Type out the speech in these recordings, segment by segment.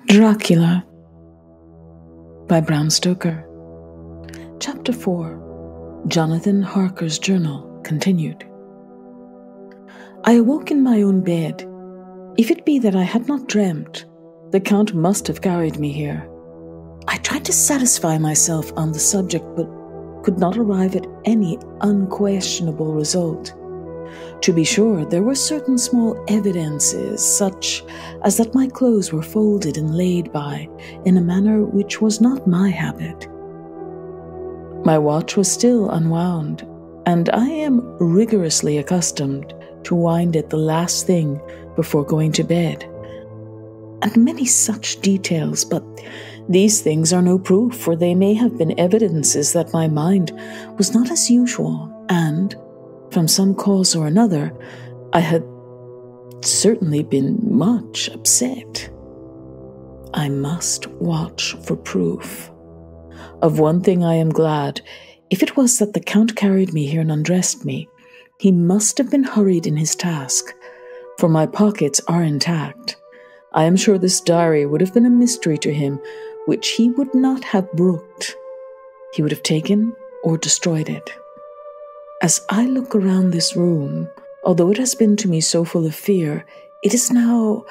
Dracula by Bram Stoker. Chapter 4. Jonathan Harker's Journal continued. I awoke in my own bed. If it be that I had not dreamt, the Count must have carried me here. I tried to satisfy myself on the subject, but could not arrive at any unquestionable result. To be sure, there were certain small evidences, such as that my clothes were folded and laid by in a manner which was not my habit. My watch was still unwound, and I am rigorously accustomed to wind it the last thing before going to bed. And many such details, but these things are no proof, for they may have been evidences that my mind was not as usual, and from some cause or another, I had certainly been much upset. I must watch for proof. Of one thing I am glad. If it was that the Count carried me here and undressed me, he must have been hurried in his task, for my pockets are intact. I am sure this diary would have been a mystery to him, which he would not have brooked. He would have taken or destroyed it. As I look around this room, although it has been to me so full of fear, it is now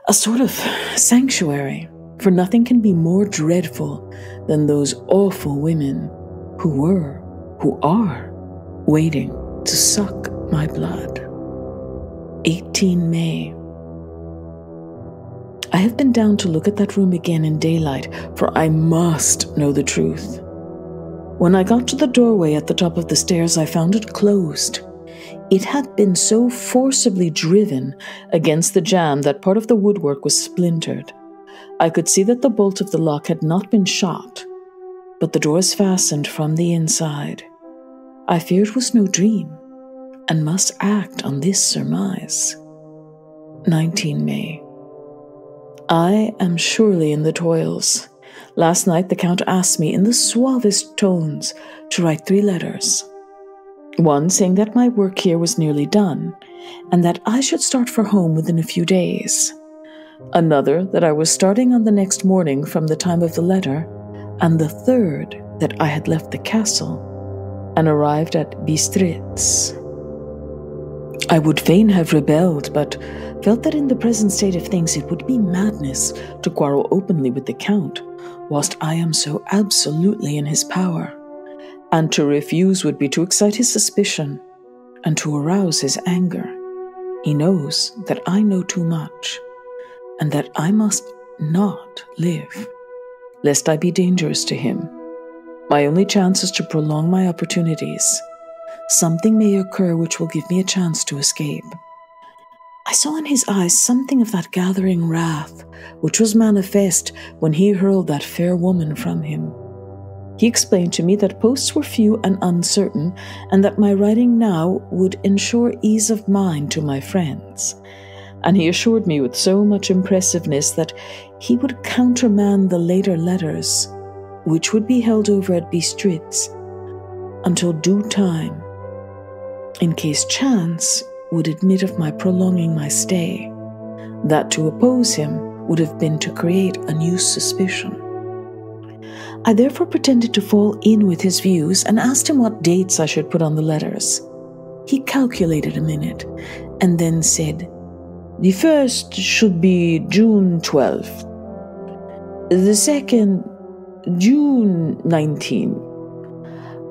a sort of sanctuary, for nothing can be more dreadful than those awful women who are, waiting to suck my blood. 18 May. I have been down to look at that room again in daylight, for I must know the truth. When I got to the doorway at the top of the stairs, I found it closed. It had been so forcibly driven against the jamb that part of the woodwork was splintered. I could see that the bolt of the lock had not been shot, but the door is fastened from the inside. I fear it was no dream, and must act on this surmise. 19 May. I am surely in the toils. Last night the Count asked me in the suavest tones to write 3 letters. One saying that my work here was nearly done, and that I should start for home within a few days. Another that I was starting on the next morning from the time of the letter, and the third that I had left the castle and arrived at Bistritz. I would fain have rebelled, but felt that in the present state of things it would be madness to quarrel openly with the Count, whilst I am so absolutely in his power, and to refuse would be to excite his suspicion, and to arouse his anger. He knows that I know too much, and that I must not live, lest I be dangerous to him. My only chance is to prolong my opportunities. Something may occur which will give me a chance to escape. I saw in his eyes something of that gathering wrath which was manifest when he hurled that fair woman from him. He explained to me that posts were few and uncertain, and that my writing now would ensure ease of mind to my friends. And he assured me with so much impressiveness that he would countermand the later letters, which would be held over at Bistritz until due time, in case chance would admit of my prolonging my stay. That to oppose him would have been to create a new suspicion. I therefore pretended to fall in with his views and asked him what dates I should put on the letters. He calculated a minute and then said, "The first should be June 12th, the second June 19,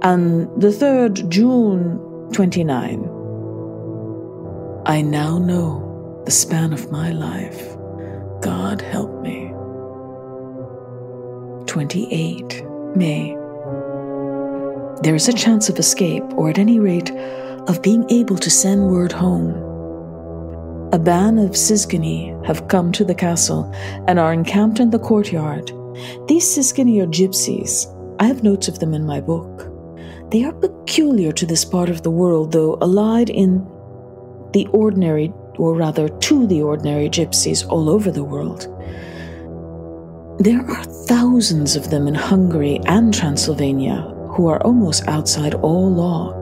and the third June 29. I now know the span of my life. God help me. 28 May. There is a chance of escape, or at any rate, of being able to send word home. A band of Sisgeni have come to the castle and are encamped in the courtyard. These Sisgeni are gypsies. I have notes of them in my book. They are peculiar to this part of the world, though allied in the ordinary, or rather to the ordinary gypsies all over the world. There are thousands of them in Hungary and Transylvania who are almost outside all law.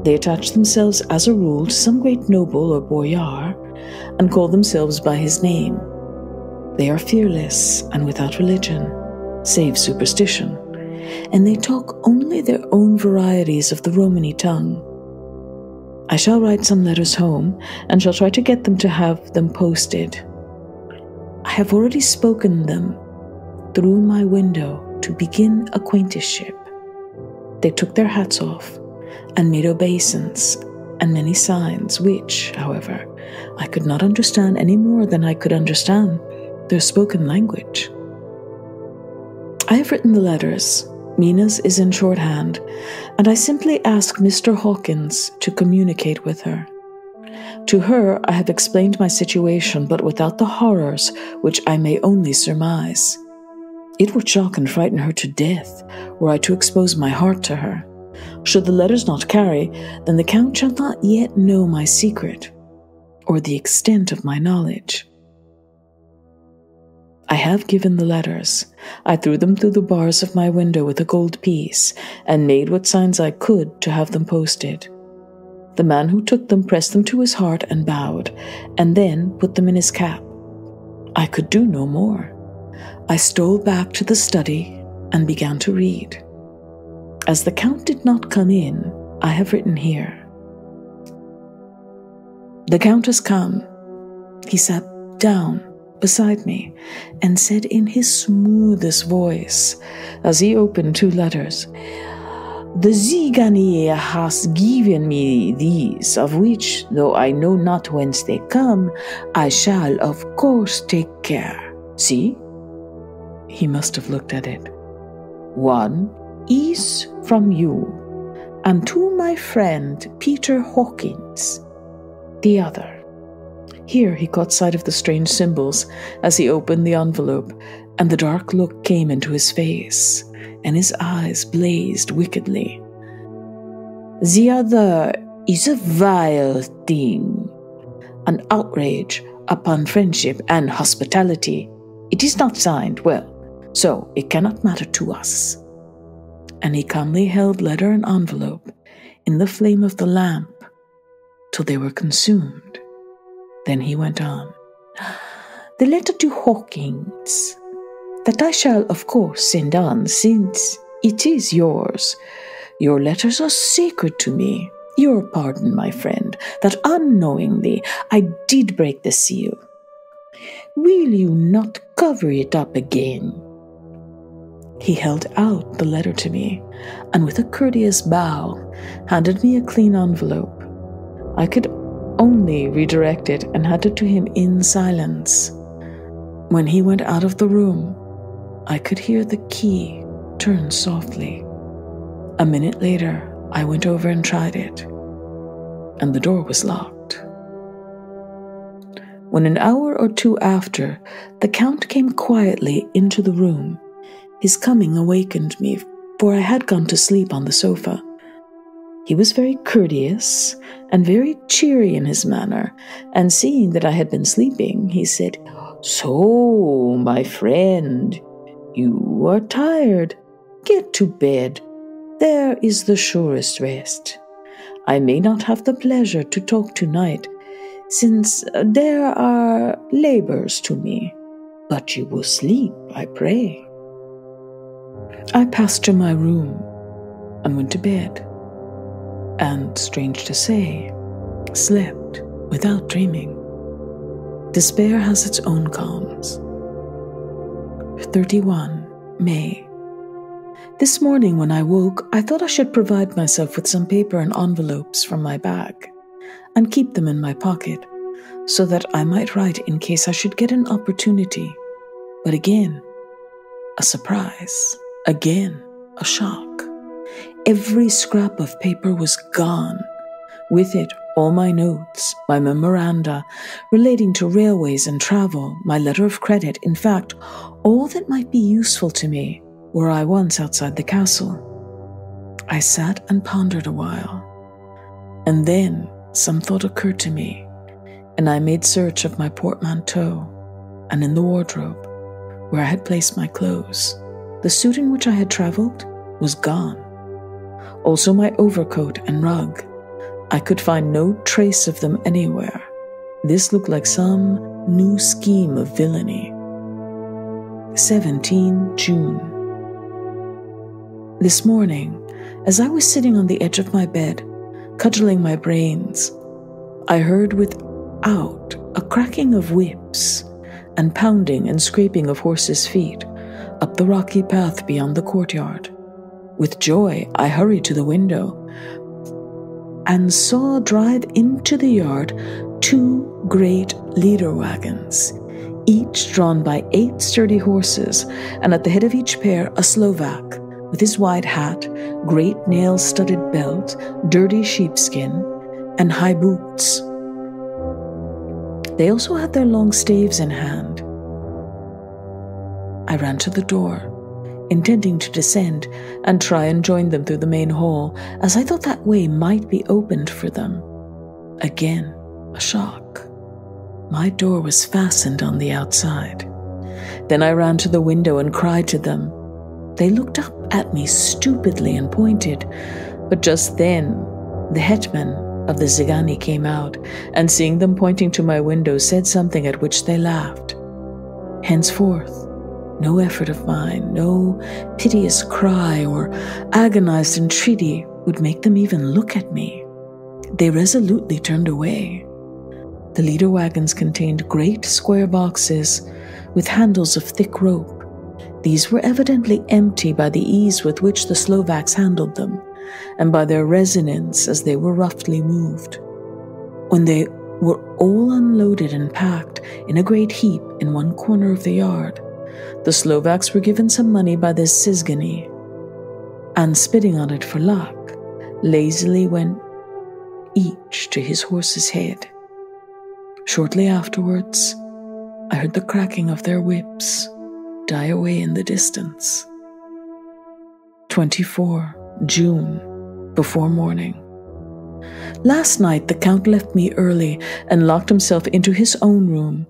They attach themselves as a rule to some great noble or boyar and call themselves by his name. They are fearless and without religion, save superstition, and they talk only their own varieties of the Romany tongue. I shall write some letters home, and shall try to get them to have them posted. I have already spoken them through my window to begin acquaintanceship. They took their hats off, and made obeisance, and many signs, which, however, I could not understand any more than I could understand their spoken language. I have written the letters. Mina's is in shorthand, and I simply ask Mr. Hawkins to communicate with her. To her I have explained my situation, but without the horrors which I may only surmise. It would shock and frighten her to death were I to expose my heart to her. Should the letters not carry, then the Count shall not yet know my secret, or the extent of my knowledge. I have given the letters. I threw them through the bars of my window with a gold piece, and made what signs I could to have them posted. The man who took them pressed them to his heart and bowed, and then put them in his cap. I could do no more. I stole back to the study and began to read. As the Count did not come in, I have written here. The Count has come. He sat down beside me and said in his smoothest voice, as he opened two letters, "The Zigani has given me these, of which, though I know not whence they come, I shall of course take care. See?" He must have looked at it. "One is from you, and to my friend Peter Hawkins. The other." Here he caught sight of the strange symbols as he opened the envelope, and the dark look came into his face, and his eyes blazed wickedly. "The other is a vile thing, an outrage upon friendship and hospitality. It is not signed well, so it cannot matter to us." And he calmly held letter and envelope in the flame of the lamp till they were consumed. Then he went on, "The letter to Hawkins, that I shall of course send on, since it is yours. Your letters are sacred to me. Your pardon, my friend, that unknowingly I did break the seal. Will you not cover it up again?" He held out the letter to me, and with a courteous bow, handed me a clean envelope. I could only redirect it and hand it to him in silence. When he went out of the room, I could hear the key turn softly. A minute later, I went over and tried it, and the door was locked. When an hour or two after, the Count came quietly into the room, his coming awakened me, for I had gone to sleep on the sofa. He was very courteous and very cheery in his manner, and seeing that I had been sleeping, he said, "So, my friend, you are tired. Get to bed. There is the surest rest. I may not have the pleasure to talk tonight, since there are labors to me, but you will sleep, I pray." I passed to my room and went to bed, and, strange to say, slept without dreaming. Despair has its own calms. 31 May. This morning when I woke, I thought I should provide myself with some paper and envelopes from my bag, and keep them in my pocket, so that I might write in case I should get an opportunity. But again, a surprise. Again, a shock. Every scrap of paper was gone. With it, all my notes, my memoranda relating to railways and travel, my letter of credit, in fact, all that might be useful to me were I once outside the castle. I sat and pondered a while, and then some thought occurred to me, and I made search of my portmanteau and in the wardrobe, where I had placed my clothes. The suit in which I had traveled was gone. Also my overcoat and rug. I could find no trace of them anywhere. This looked like some new scheme of villainy. 17 June. This morning, as I was sitting on the edge of my bed, cudgeling my brains, I heard without a cracking of whips and pounding and scraping of horses' feet up the rocky path beyond the courtyard. With joy, I hurried to the window and saw drive into the yard 2 great leader wagons, each drawn by 8 sturdy horses, and at the head of each pair a Slovak, with his wide hat, great nail-studded belt, dirty sheepskin, and high boots. They also had their long staves in hand. I ran to the door, intending to descend and try and join them through the main hall, as I thought that way might be opened for them. Again, a shock. My door was fastened on the outside. Then I ran to the window and cried to them. They looked up at me stupidly and pointed, but just then the hetman of the Zigani came out, and seeing them pointing to my window, said something at which they laughed. Henceforth, no effort of mine, no piteous cry or agonized entreaty would make them even look at me. They resolutely turned away. The leader wagons contained great square boxes with handles of thick rope. These were evidently empty by the ease with which the Slovaks handled them, and by their resonance as they were roughly moved. When they were all unloaded and packed in a great heap in one corner of the yard, the Slovaks were given some money by the Sizgani, and spitting on it for luck, lazily went each to his horse's head. Shortly afterwards, I heard the cracking of their whips die away in the distance. 24 June, before morning. Last night the Count left me early and locked himself into his own room.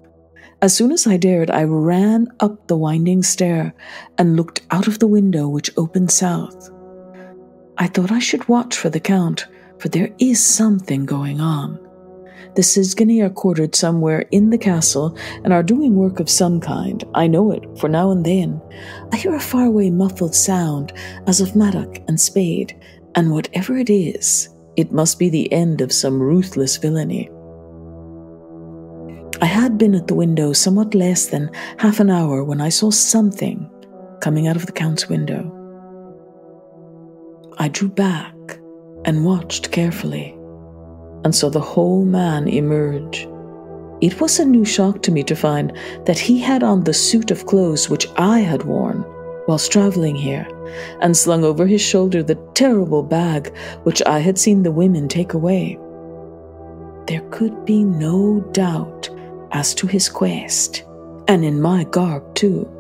As soon as I dared, I ran up the winding stair and looked out of the window which opened south. I thought I should watch for the Count, for there is something going on. The Sizgani are quartered somewhere in the castle and are doing work of some kind. I know it, for now and then I hear a faraway muffled sound as of mattock and spade, and whatever it is, it must be the end of some ruthless villainy. I had been at the window somewhat less than half an hour when I saw something coming out of the Count's window. I drew back and watched carefully, and saw the whole man emerge. It was a new shock to me to find that he had on the suit of clothes which I had worn whilst traveling here, and slung over his shoulder the terrible bag which I had seen the women take away. There could be no doubt as to his quest, and in my garb too.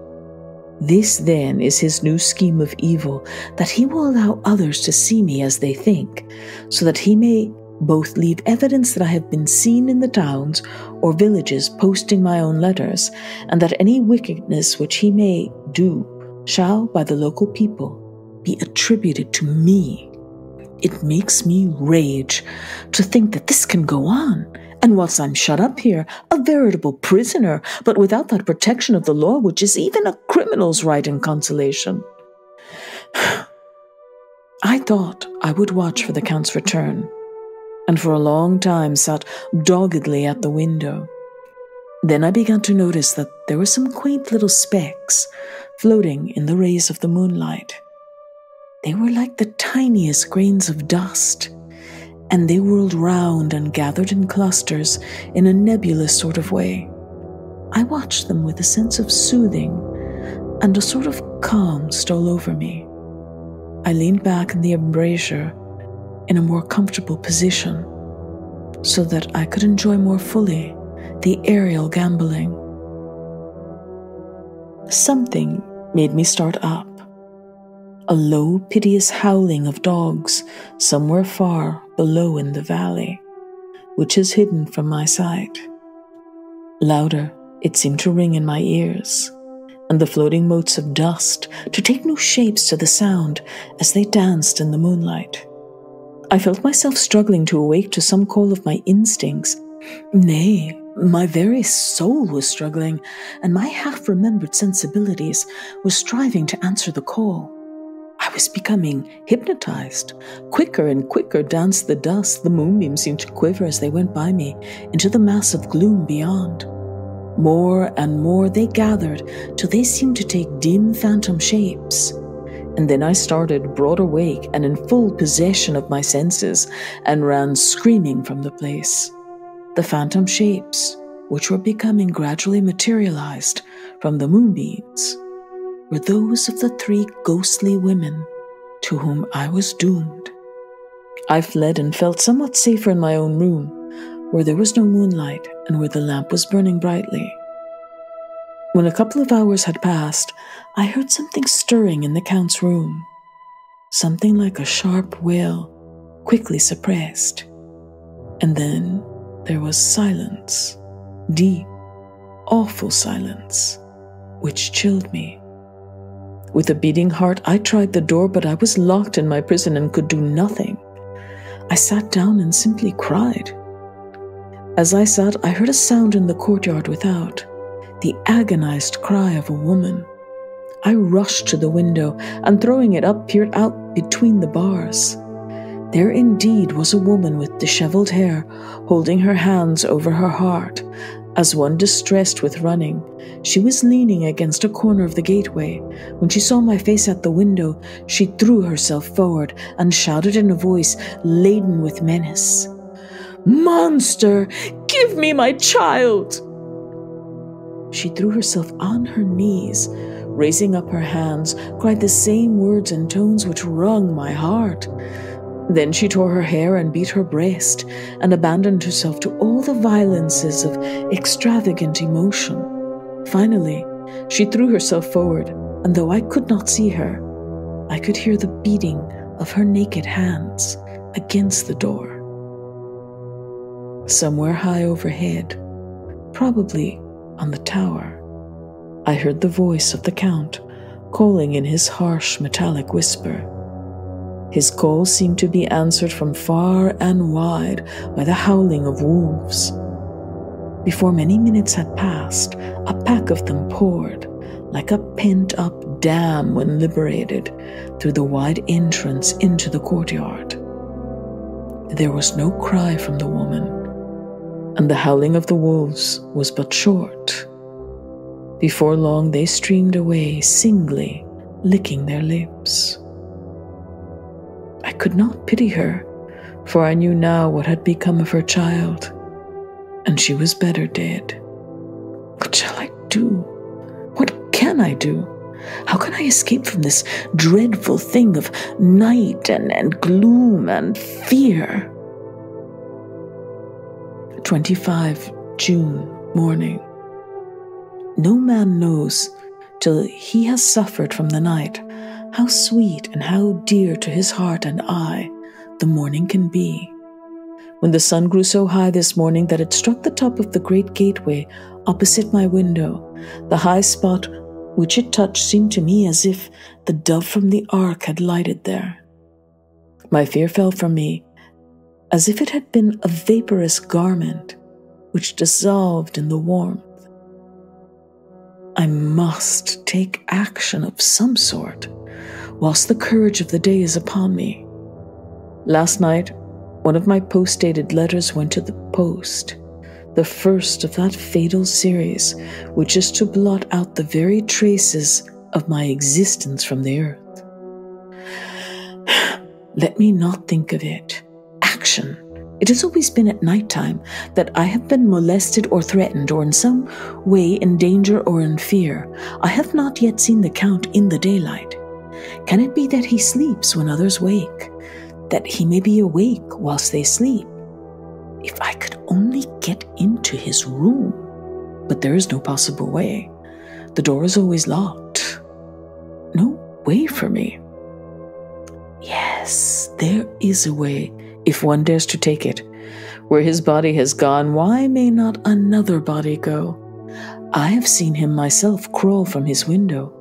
This then is his new scheme of evil, that he will allow others to see me as they think, so that he may both leave evidence that I have been seen in the towns or villages posting my own letters, and that any wickedness which he may do shall, by the local people, be attributed to me. It makes me rage to think that this can go on, and whilst I'm shut up here, a veritable prisoner, but without that protection of the law which is even a criminal's right and consolation. I thought I would watch for the Count's return, and for a long time sat doggedly at the window. Then I began to notice that there were some quaint little specks floating in the rays of the moonlight. They were like the tiniest grains of dust, and they whirled round and gathered in clusters in a nebulous sort of way. I watched them with a sense of soothing, and a sort of calm stole over me. I leaned back in the embrasure in a more comfortable position, so that I could enjoy more fully the aerial gambolling. Something made me start up. A low, piteous howling of dogs somewhere far below in the valley, which is hidden from my sight. Louder, it seemed to ring in my ears, and the floating motes of dust to take new shapes to the sound as they danced in the moonlight. I felt myself struggling to awake to some call of my instincts. Nay, My very soul was struggling, and my half-remembered sensibilities were striving to answer the call. I was becoming hypnotized. Quicker and quicker danced the dust. The moonbeams seemed to quiver as they went by me into the mass of gloom beyond. More and more they gathered till they seemed to take dim phantom shapes. And then I started broad awake and in full possession of my senses and ran screaming from the place. The phantom shapes, which were becoming gradually materialized from the moonbeams, were those of the 3 ghostly women to whom I was doomed. I fled and felt somewhat safer in my own room, where there was no moonlight and where the lamp was burning brightly. When a couple of hours had passed, I heard something stirring in the Count's room, something like a sharp wail, quickly suppressed. And then there was silence, deep, awful silence, which chilled me. With a beating heart, I tried the door, but I was locked in my prison and could do nothing. I sat down and simply cried. As I sat, I heard a sound in the courtyard without, the agonized cry of a woman. I rushed to the window and, throwing it up, peered out between the bars. There indeed was a woman with disheveled hair, holding her hands over her heart, as one distressed with running. She was leaning against a corner of the gateway. When she saw my face at the window, she threw herself forward and shouted in a voice laden with menace, "Monster, give me my child!" She threw herself on her knees, raising up her hands, cried the same words and tones which wrung my heart. Then she tore her hair and beat her breast, and abandoned herself to all the violences of extravagant emotion. Finally, she threw herself forward, and though I could not see her, I could hear the beating of her naked hands against the door. Somewhere high overhead, probably on the tower, I heard the voice of the Count calling in his harsh metallic whisper. His call seemed to be answered from far and wide by the howling of wolves. Before many minutes had passed, a pack of them poured, like a pent-up dam when liberated, through the wide entrance into the courtyard. There was no cry from the woman, and the howling of the wolves was but short. Before long they streamed away singly, licking their lips. I could not pity her, for I knew now what had become of her child, and she was better dead. What shall I do? What can I do? How can I escape from this dreadful thing of night and gloom and fear? 25 June morning. No man knows, till he has suffered from the night, how sweet and how dear to his heart and eye the morning can be. When the sun grew so high this morning that it struck the top of the great gateway opposite my window, the high spot which it touched seemed to me as if the dove from the ark had lighted there. My fear fell from me, as if it had been a vaporous garment which dissolved in the warmth. I must take action of some sort, whilst the courage of the day is upon me. Last night, one of my post-dated letters went to the post, the first of that fatal series which is to blot out the very traces of my existence from the earth. Let me not think of it. Action. It has always been at night time that I have been molested or threatened or in some way in danger or in fear. I have not yet seen the Count in the daylight. Can it be that he sleeps when others wake, that he may be awake whilst they sleep? If I could only get into his room. But there is no possible way. The door is always locked. No way for me. Yes, there is a way, if one dares to take it. Where his body has gone, why may not another body go? I have seen him myself crawl from his window.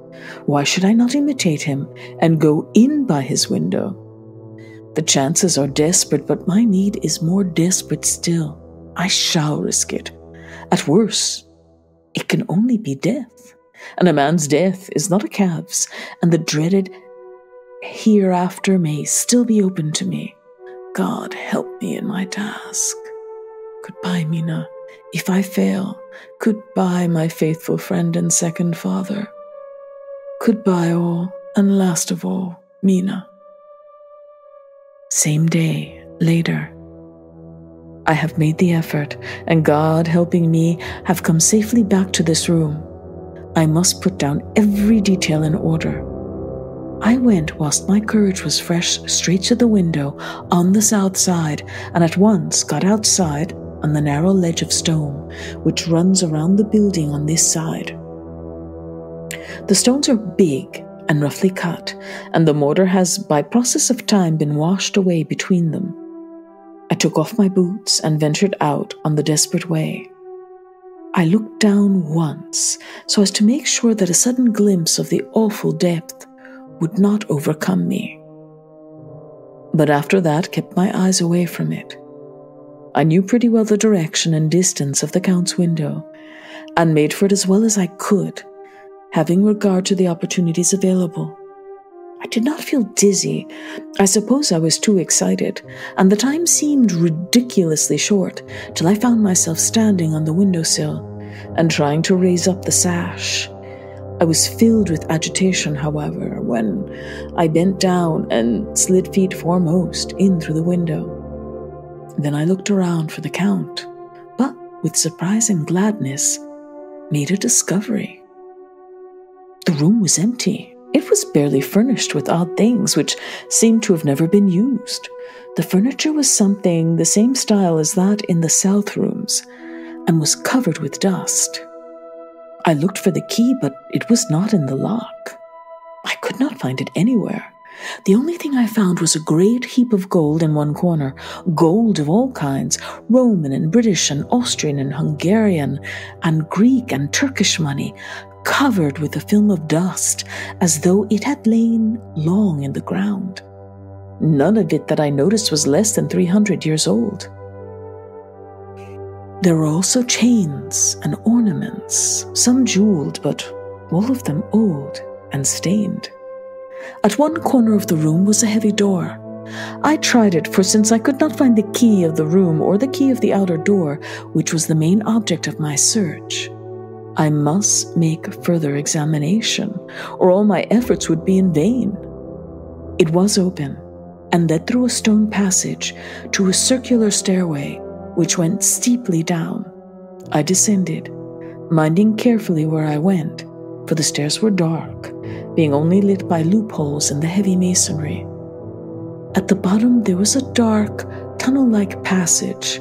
Why should I not imitate him and go in by his window? The chances are desperate, but my need is more desperate still. I shall risk it. At worst, it can only be death. And a man's death is not a calf's, and the dreaded hereafter may still be open to me. God help me in my task. Goodbye, Mina. If I fail, goodbye, my faithful friend and second father. Goodbye all, and last of all, Mina. Same day, later. I have made the effort, and God helping me, have come safely back to this room. I must put down every detail in order. I went, whilst my courage was fresh, straight to the window on the south side, and at once got outside on the narrow ledge of stone which runs around the building on this side. The stones are big and roughly cut, and the mortar has, by process of time, been washed away between them. I took off my boots and ventured out on the desperate way. I looked down once, so as to make sure that a sudden glimpse of the awful depth would not overcome me. But after that, kept my eyes away from it. I knew pretty well the direction and distance of the Count's window, and made for it as well as I could, having regard to the opportunities available. I did not feel dizzy. I suppose I was too excited, and the time seemed ridiculously short, till I found myself standing on the windowsill and trying to raise up the sash. I was filled with agitation, however, when I bent down and slid feet foremost in through the window. Then I looked around for the Count, but with surprise and gladness made a discovery. The room was empty. It was barely furnished with odd things which seemed to have never been used. The furniture was something the same style as that in the south rooms, and was covered with dust. I looked for the key, but it was not in the lock. I could not find it anywhere. The only thing I found was a great heap of gold in one corner, gold of all kinds, Roman and British and Austrian and Hungarian and Greek and Turkish money, covered with a film of dust, as though it had lain long in the ground. None of it that I noticed was less than 300 years old. There were also chains and ornaments, some jeweled, but all of them old and stained. At one corner of the room was a heavy door. I tried it, for since I could not find the key of the room or the key of the outer door, which was the main object of my search, I must make further examination, or all my efforts would be in vain. It was open, and led through a stone passage to a circular stairway, which went steeply down. I descended, minding carefully where I went, for the stairs were dark, being only lit by loopholes in the heavy masonry. At the bottom there was a dark, tunnel-like passage,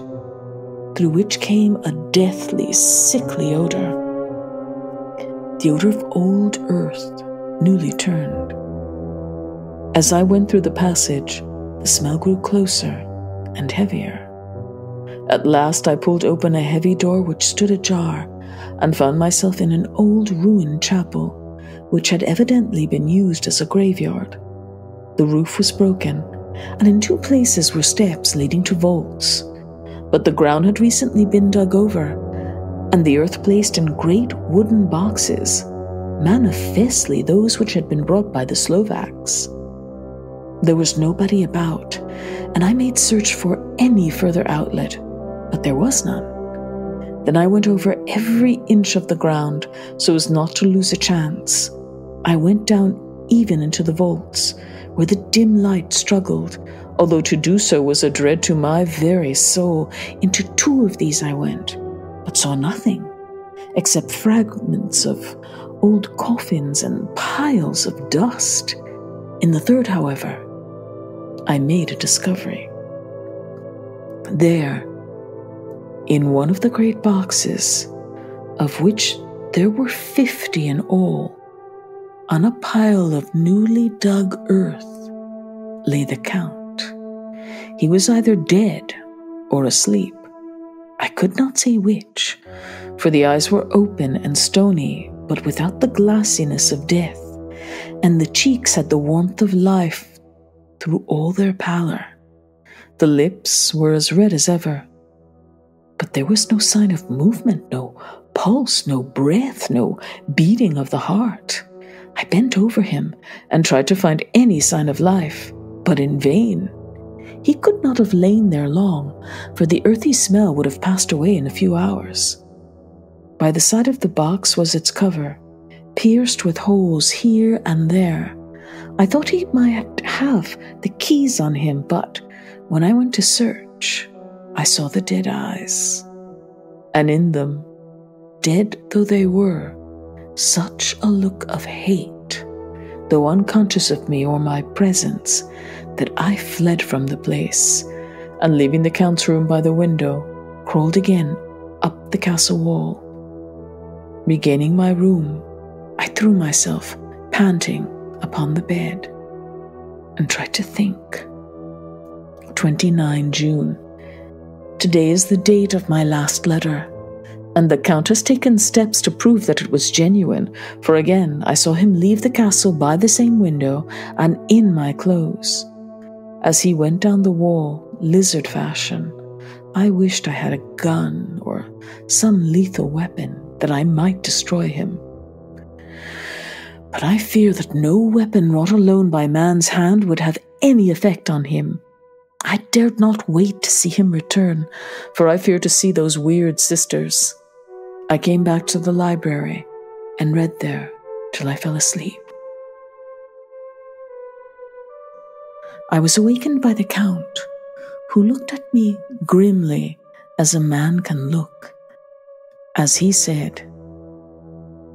through which came a deathly, sickly odor. The odor of old earth, newly turned. As I went through the passage, the smell grew closer and heavier. At last I pulled open a heavy door which stood ajar, and found myself in an old ruined chapel, which had evidently been used as a graveyard. The roof was broken, and in two places were steps leading to vaults, but the ground had recently been dug over, and the earth placed in great wooden boxes, manifestly those which had been brought by the Slovaks. There was nobody about, and I made search for any further outlet, but there was none. Then I went over every inch of the ground so as not to lose a chance. I went down even into the vaults, where the dim light struggled, although to do so was a dread to my very soul. Into two of these I went, but saw nothing, except fragments of old coffins and piles of dust. In the third, however, I made a discovery. There, in one of the great boxes, of which there were 50 in all, on a pile of newly dug earth, lay the Count. He was either dead or asleep. I could not say which, for the eyes were open and stony, but without the glassiness of death, and the cheeks had the warmth of life through all their pallor. The lips were as red as ever. But there was no sign of movement, no pulse, no breath, no beating of the heart. I bent over him and tried to find any sign of life, but in vain. He could not have lain there long, for the earthy smell would have passed away in a few hours. By the side of the box was its cover, pierced with holes here and there. I thought he might have the keys on him, but when I went to search, I saw the dead eyes. And in them, dead though they were, such a look of hate, though unconscious of me or my presence, that I fled from the place, and leaving the Count's room by the window, crawled again up the castle wall. Regaining my room, I threw myself, panting, upon the bed, and tried to think. 29 June. Today is the date of my last letter, and the Count has taken steps to prove that it was genuine, for again I saw him leave the castle by the same window and in my clothes. As he went down the wall, lizard fashion, I wished I had a gun or some lethal weapon that I might destroy him. But I fear that no weapon wrought alone by man's hand would have any effect on him. I dared not wait to see him return, for I feared to see those weird sisters. I came back to the library and read there till I fell asleep. I was awakened by the Count, who looked at me grimly as a man can look, as he said,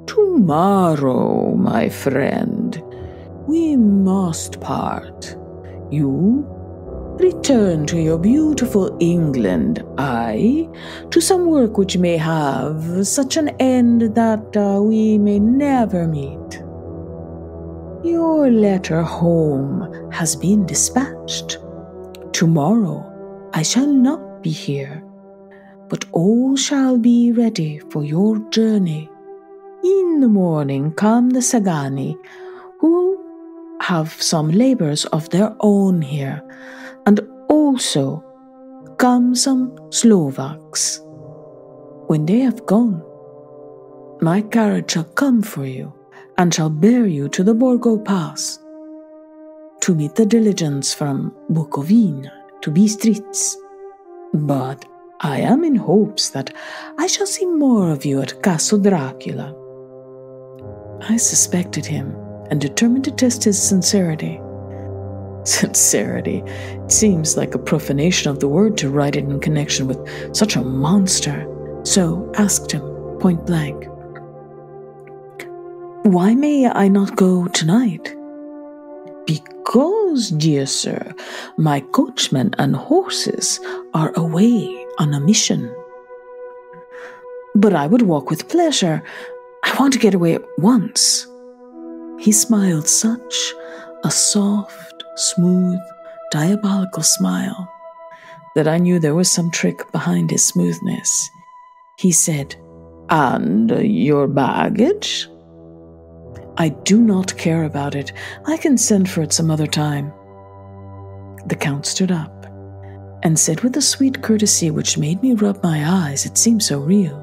"Tomorrow, my friend, we must part. You return to your beautiful England, I to some work which may have such an end that we may never meet. Your letter home has been dispatched. Tomorrow I shall not be here, but all shall be ready for your journey. In the morning come the Sagani, who have some labors of their own here, and also come some Slovaks. When they have gone, my carriage shall come for you, and shall bear you to the Borgo Pass, to meet the diligence from Bukovina to Bistritz. But I am in hopes that I shall see more of you at Castle Dracula." I suspected him and determined to test his sincerity. Sincerity. It seems like a profanation of the word to write it in connection with such a monster. So asked him point blank, "Why may I not go tonight?" "Because, dear sir, my coachman and horses are away on a mission." "But I would walk with pleasure. I want to get away at once." He smiled such a soft, smooth, diabolical smile that I knew there was some trick behind his smoothness. He said, "And your baggage?" "I do not care about it. I can send for it some other time." The Count stood up and said with a sweet courtesy which made me rub my eyes, it seemed so real,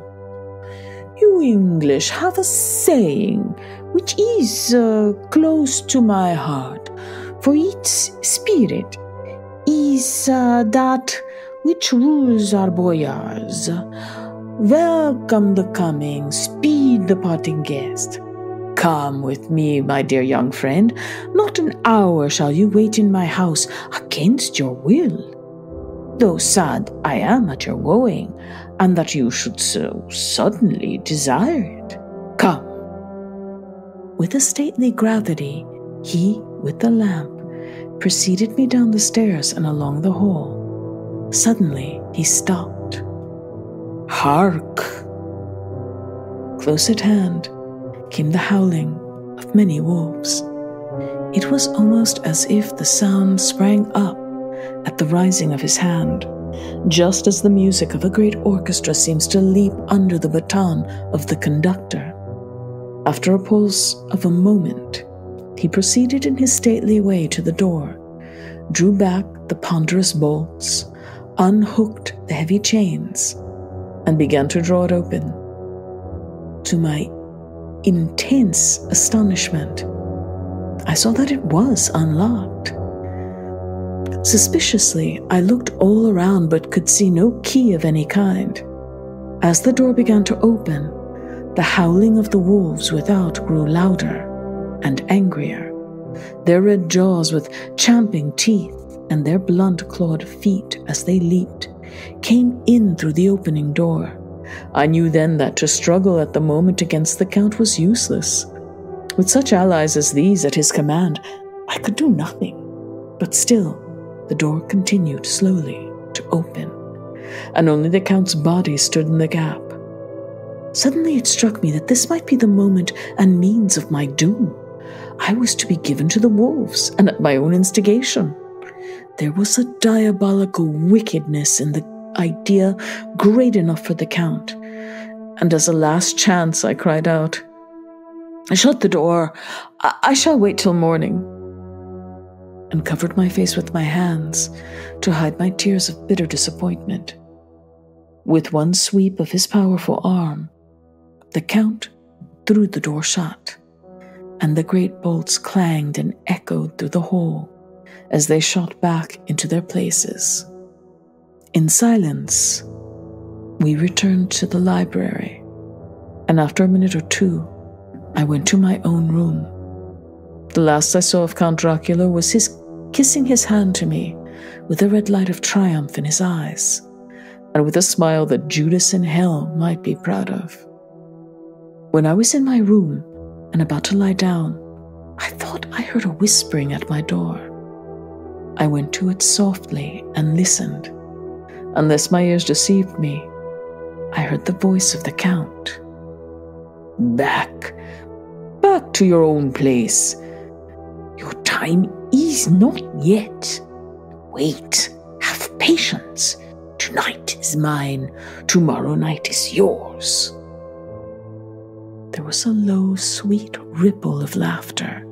"You English have a saying which is close to my heart, for its spirit is that which rules our boyars. Welcome the coming, speed the parting guest. Come with me, my dear young friend. Not an hour shall you wait in my house against your will. Though sad I am at your going, and that you should so suddenly desire it. Come." With a stately gravity, he, with the lamp, preceded me down the stairs and along the hall. Suddenly he stopped. "Hark!" Close at hand came the howling of many wolves. It was almost as if the sound sprang up at the rising of his hand, just as the music of a great orchestra seems to leap under the baton of the conductor. After a pause of a moment, he proceeded in his stately way to the door, drew back the ponderous bolts, unhooked the heavy chains, and began to draw it open. To my intense astonishment, I saw that it was unlocked. Suspiciously, I looked all around but could see no key of any kind. As the door began to open, the howling of the wolves without grew louder and angrier. Their red jaws with champing teeth and their blunt-clawed feet as they leaped came in through the opening door. I knew then that to struggle at the moment against the Count was useless. With such allies as these at his command, I could do nothing. But still, the door continued slowly to open, and only the Count's body stood in the gap. Suddenly it struck me that this might be the moment and means of my doom. I was to be given to the wolves, and at my own instigation. There was a diabolical wickedness in the idea great enough for the Count, and as a last chance I cried out, "Shut the door! I shall wait till morning," and covered my face with my hands to hide my tears of bitter disappointment. With one sweep of his powerful arm, the Count threw the door shut, and the great bolts clanged and echoed through the hall as they shot back into their places. In silence, we returned to the library, and after a minute or two, I went to my own room. The last I saw of Count Dracula was his kissing his hand to me with a red light of triumph in his eyes, and with a smile that Judas in hell might be proud of. When I was in my room and about to lie down, I thought I heard a whispering at my door. I went to it softly and listened. Unless my ears deceived me, I heard the voice of the Count. Back to your own place. Your time is not yet. Wait, have patience. Tonight is mine, tomorrow night is yours." There was a low, sweet ripple of laughter,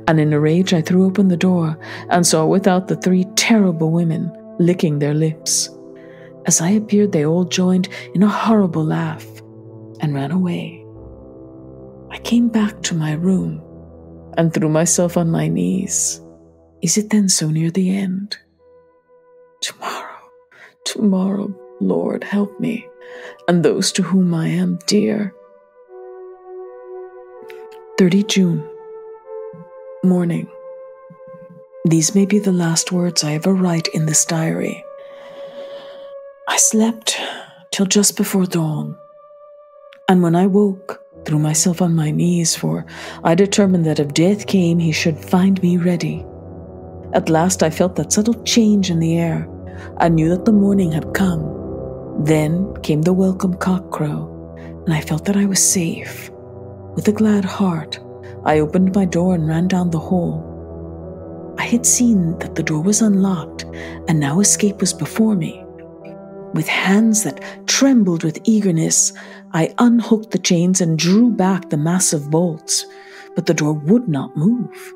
and in a rage I threw open the door and saw without the 3 terrible women licking their lips. As I appeared, they all joined in a horrible laugh and ran away. I came back to my room and threw myself on my knees. Is it then so near the end? Tomorrow, Lord, help me, and those to whom I am dear. 30 June. Morning. These may be the last words I ever write in this diary. I slept till just before dawn, and when I woke, threw myself on my knees, for I determined that if death came, he should find me ready. At last I felt that subtle change in the air. I knew that the morning had come. Then came the welcome cockcrow, and I felt that I was safe. With a glad heart, I opened my door and ran down the hall. I had seen that the door was unlocked, and now escape was before me. With hands that trembled with eagerness, I unhooked the chains and drew back the massive bolts, but the door would not move.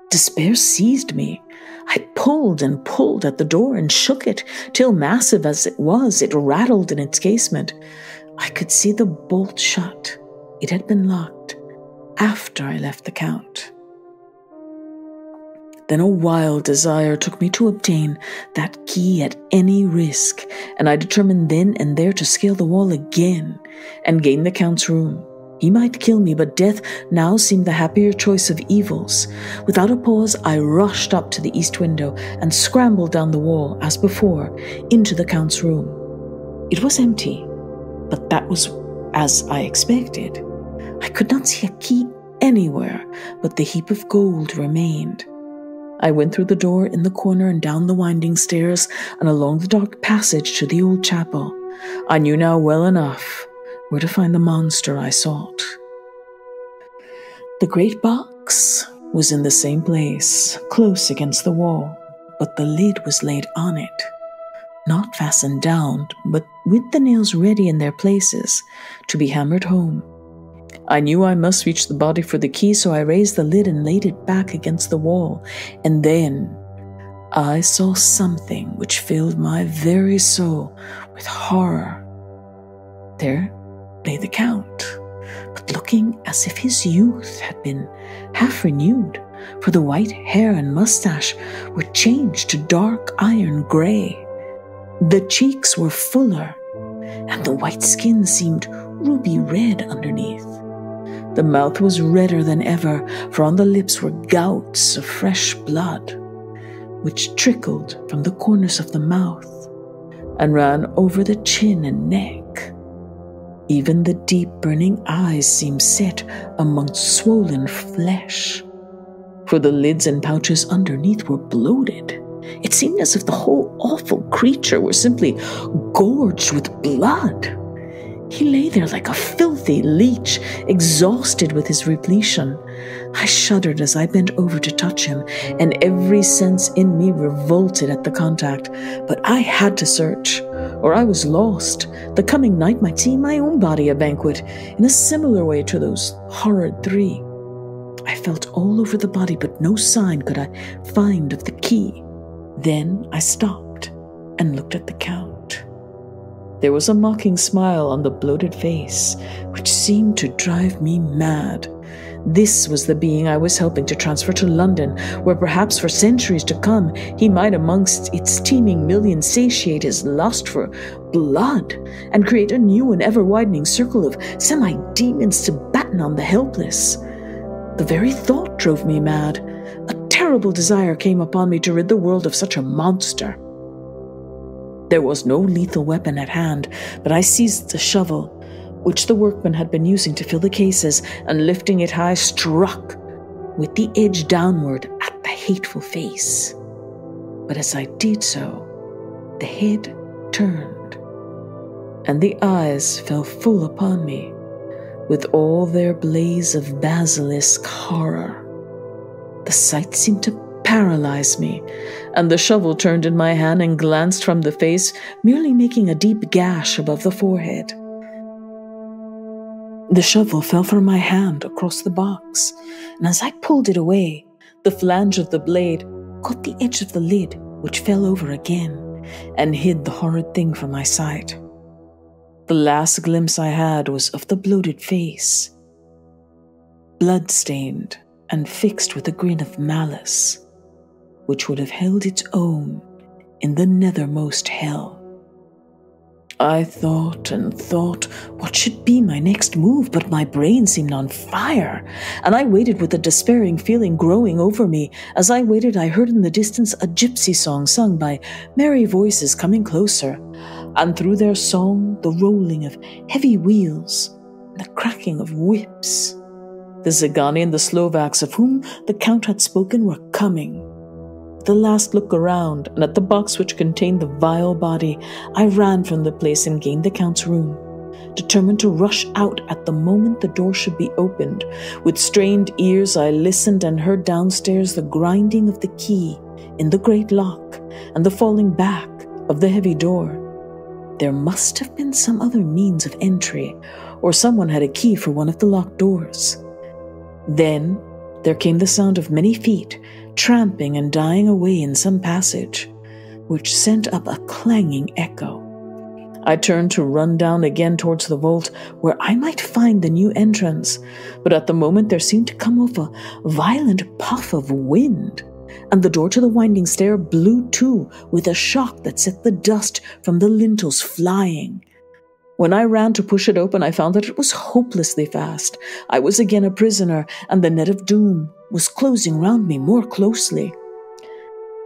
Despair seized me. I pulled and pulled at the door and shook it, till massive as it was, it rattled in its casement. I could see the bolt shut. It had been locked after I left the Count. Then a wild desire took me to obtain that key at any risk, and I determined then and there to scale the wall again and gain the Count's room. He might kill me, but death now seemed the happier choice of evils. Without a pause, I rushed up to the east window and scrambled down the wall, as before, into the Count's room. It was empty, but that was as I expected. I could not see a key anywhere, but the heap of gold remained. I went through the door in the corner and down the winding stairs and along the dark passage to the old chapel. I knew now well enough where to find the monster I sought. The great box was in the same place, close against the wall, but the lid was laid on it, not fastened down, but with the nails ready in their places to be hammered home. I knew I must reach the body for the key, so I raised the lid and laid it back against the wall, and then I saw something which filled my very soul with horror There lay the Count, but looking as if his youth had been half renewed, for the white hair and mustache were changed to dark iron grey. The cheeks were fuller, and the white skin seemed ruby red underneath. The mouth was redder than ever, for on the lips were gouts of fresh blood, which trickled from the corners of the mouth and ran over the chin and neck. Even the deep burning eyes seemed set amongst swollen flesh, for the lids and pouches underneath were bloated. It seemed as if the whole awful creature were simply gorged with blood. He lay there like a filthy leech, exhausted with his repletion. I shuddered as I bent over to touch him, and every sense in me revolted at the contact. But I had to search, or I was lost. The coming night might see my own body a banquet, in a similar way to those horrid three. I felt all over the body, but no sign could I find of the key. Then I stopped and looked at the Count. There was a mocking smile on the bloated face, which seemed to drive me mad. This was the being I was helping to transfer to London, where perhaps for centuries to come he might amongst its teeming millions satiate his lust for blood and create a new and ever-widening circle of semi-demons to batten on the helpless. The very thought drove me mad. A terrible desire came upon me to rid the world of such a monster. There was no lethal weapon at hand, but I seized the shovel, which the workman had been using to fill the cases, and lifting it high, struck with the edge downward at the hateful face. But as I did so, the head turned, and the eyes fell full upon me, with all their blaze of basilisk horror. The sight seemed to paralyze me, and the shovel turned in my hand and glanced from the face, merely making a deep gash above the forehead. The shovel fell from my hand across the box, and as I pulled it away, the flange of the blade caught the edge of the lid, which fell over again, and hid the horrid thing from my sight. The last glimpse I had was of the bloated face, blood-stained and fixed with a grin of malice, which would have held its own in the nethermost hell. I thought and thought what should be my next move, but my brain seemed on fire, and I waited with a despairing feeling growing over me. As I waited, I heard in the distance a gypsy song sung by merry voices coming closer, and through their song the rolling of heavy wheels and the cracking of whips. The Zigani and the Slovaks of whom the Count had spoken were coming. With a last look around, and at the box which contained the vile body, I ran from the place and gained the Count's room, determined to rush out at the moment the door should be opened. With strained ears I listened and heard downstairs the grinding of the key in the great lock and the falling back of the heavy door. There must have been some other means of entry, or someone had a key for one of the locked doors. Then there came the sound of many feet tramping and dying away in some passage, which sent up a clanging echo. I turned to run down again towards the vault, where I might find the new entrance, but at the moment there seemed to come off a violent puff of wind, and the door to the winding stair blew to with a shock that set the dust from the lintels flying. When I ran to push it open, I found that it was hopelessly fast. I was again a prisoner, and the net of doom was closing round me more closely.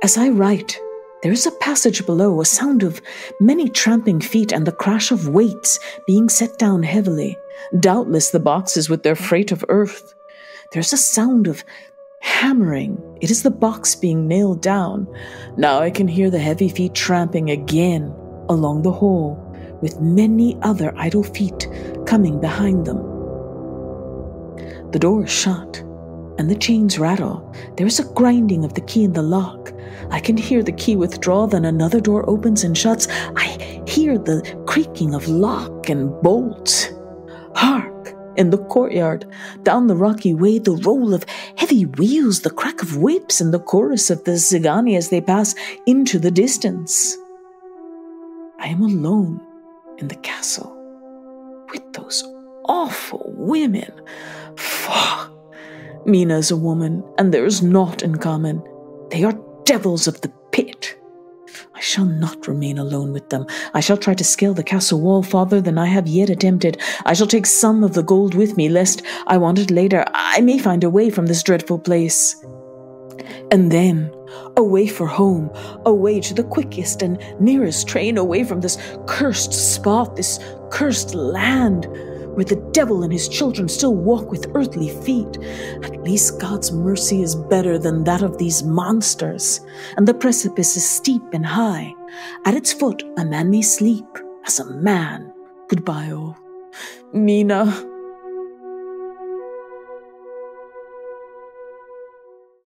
As I write, there is a passage below, a sound of many tramping feet and the crash of weights being set down heavily, doubtless the boxes with their freight of earth. There is a sound of hammering. It is the box being nailed down. Now I can hear the heavy feet tramping again along the hall, with many other idle feet coming behind them. The door is shut, and the chains rattle. There is a grinding of the key in the lock. I can hear the key withdraw, then another door opens and shuts. I hear the creaking of lock and bolt. Hark! In the courtyard, down the rocky way, the roll of heavy wheels, the crack of whips, and the chorus of the Zigani as they pass into the distance. I am alone in the castle. with those awful women. Faugh! Mina is a woman, and there is naught in common. They are devils of the pit. I shall not remain alone with them. I shall try to scale the castle wall farther than I have yet attempted. I shall take some of the gold with me, lest I want it later. I may find a way from this dreadful place. And then, away for home, away to the quickest and nearest train, away from this cursed spot, this cursed land, where the devil and his children still walk with earthly feet. At least God's mercy is better than that of these monsters, and the precipice is steep and high. At its foot a man may sleep as a man. Goodbye, all. Mina.